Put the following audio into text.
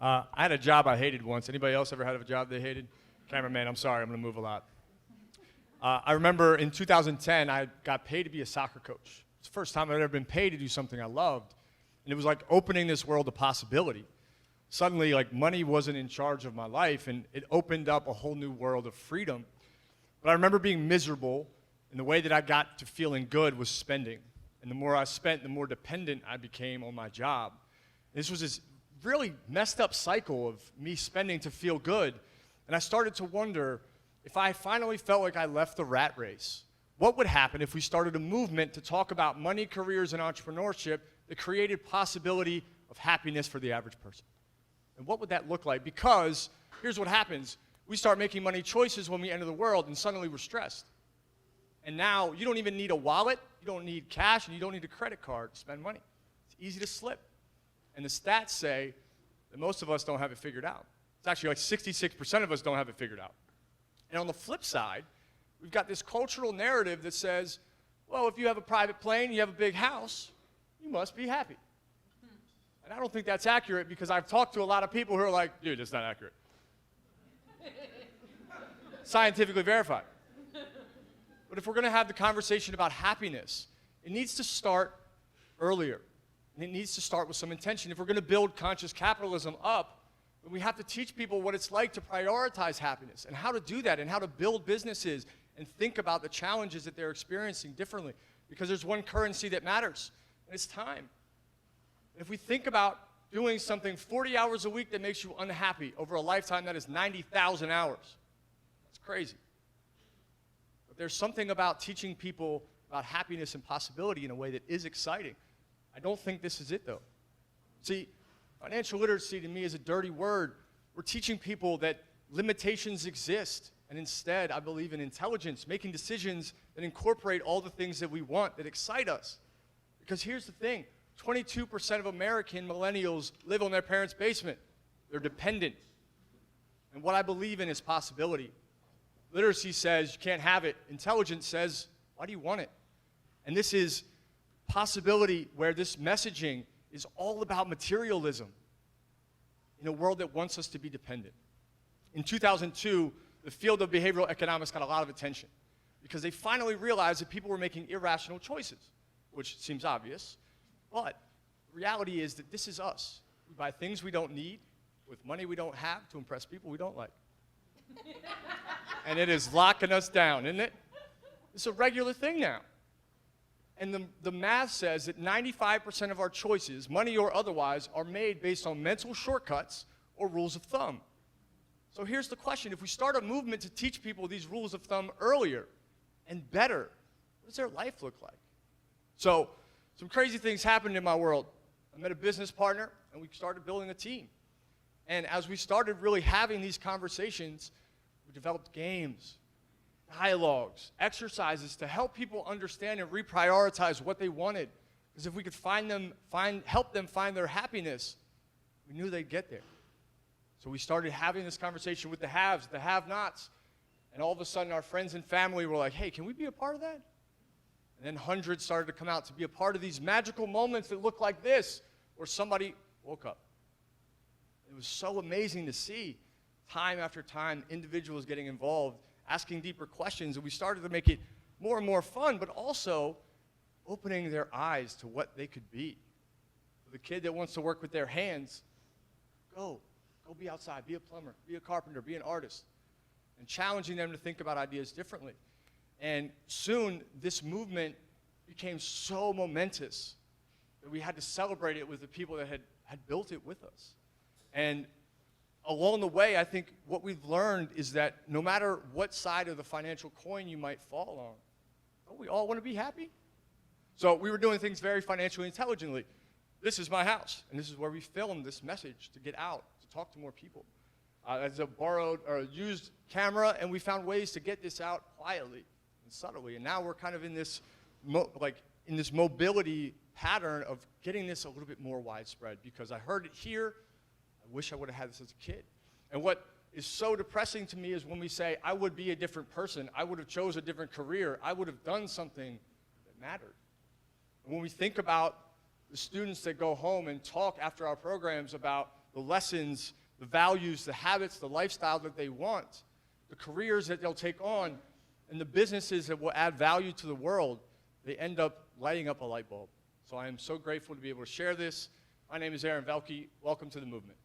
I had a job I hated once. Anybody else ever had a job they hated? Cameraman, I'm sorry, I'm going to move a lot. I remember in 2010, I got paid to be a soccer coach. It's the first time I'd ever been paid to do something I loved. And it was like opening this world of possibility. Suddenly, like, money wasn't in charge of my life, and it opened up a whole new world of freedom. But I remember being miserable, and the way that I got to feeling good was spending. And the more I spent, the more dependent I became on my job. And this was this really messed up cycle of me spending to feel good. And I started to wonder, if I finally felt like I left the rat race, what would happen if we started a movement to talk about money, careers, and entrepreneurship that created possibility of happiness for the average person? And what would that look like? Because here's what happens. We start making money choices when we enter the world, and suddenly we're stressed. And now you don't even need a wallet, you don't need cash, and you don't need a credit card to spend money. It's easy to slip. And the stats say that most of us don't have it figured out. It's actually like 66% of us don't have it figured out. And on the flip side, we've got this cultural narrative that says, well, if you have a private plane, you have a big house, you must be happy. And I don't think that's accurate, because I've talked to a lot of people who are like, dude, that's not accurate. Scientifically verified. But if we're going to have the conversation about happiness, it needs to start earlier. And it needs to start with some intention. If we're going to build conscious capitalism up, then we have to teach people what it's like to prioritize happiness and how to do that and how to build businesses and think about the challenges that they're experiencing differently. Because there's one currency that matters, and it's time. And if we think about doing something 40 hours a week that makes you unhappy over a lifetime that is 90,000 hours, that's crazy. But there's something about teaching people about happiness and possibility in a way that is exciting. I don't think this is it, though. See, financial literacy to me is a dirty word. We're teaching people that limitations exist, and instead I believe in intelligence, making decisions that incorporate all the things that we want, that excite us. Because here's the thing, 22% of American millennials live on their parents' basement. They're dependent. And what I believe in is possibility. Literacy says you can't have it. Intelligence says, why do you want it? And this is possibility where this messaging is all about materialism in a world that wants us to be dependent. In 2002, the field of behavioral economics got a lot of attention because they finally realized that people were making irrational choices, which seems obvious, but the reality is that this is us. We buy things we don't need with money we don't have to impress people we don't like. And it is locking us down, isn't it? It's a regular thing now. And the math says that 95% of our choices, money or otherwise, are made based on mental shortcuts or rules of thumb. So here's the question. If we start a movement to teach people these rules of thumb earlier and better, what does their life look like? So some crazy things happened in my world. I met a business partner, and we started building a team. And as we started really having these conversations, we developed games, dialogues, exercises to help people understand and reprioritize what they wanted. Because if we could help them find their happiness, we knew they'd get there. So we started having this conversation with the haves, the have-nots, and all of a sudden our friends and family were like, hey, can we be a part of that? And then hundreds started to come out to be a part of these magical moments that look like this, where somebody woke up. It was so amazing to see, time after time, individuals getting involved, asking deeper questions, and we started to make it more and more fun, but also opening their eyes to what they could be. For the kid that wants to work with their hands, go be outside, be a plumber, be a carpenter, be an artist, and challenging them to think about ideas differently. And soon, this movement became so momentous that we had to celebrate it with the people that had built it with us. And along the way, I think what we've learned is that no matter what side of the financial coin you might fall on, don't we all want to be happy? So we were doing things very financially intelligently. This is my house, and this is where we filmed this message to get out, to talk to more people. It's a borrowed or a used camera, and we found ways to get this out quietly and subtly. And now we're kind of in this, in this mobility pattern of getting this a little bit more widespread, because I heard it here. I wish I would have had this as a kid. And what is so depressing to me is when we say, I would be a different person, I would have chose a different career, I would have done something that mattered. And when we think about the students that go home and talk after our programs about the lessons, the values, the habits, the lifestyle that they want, the careers that they'll take on, and the businesses that will add value to the world, they end up lighting up a light bulb. So I am so grateful to be able to share this. My name is Velky. Welcome to the movement.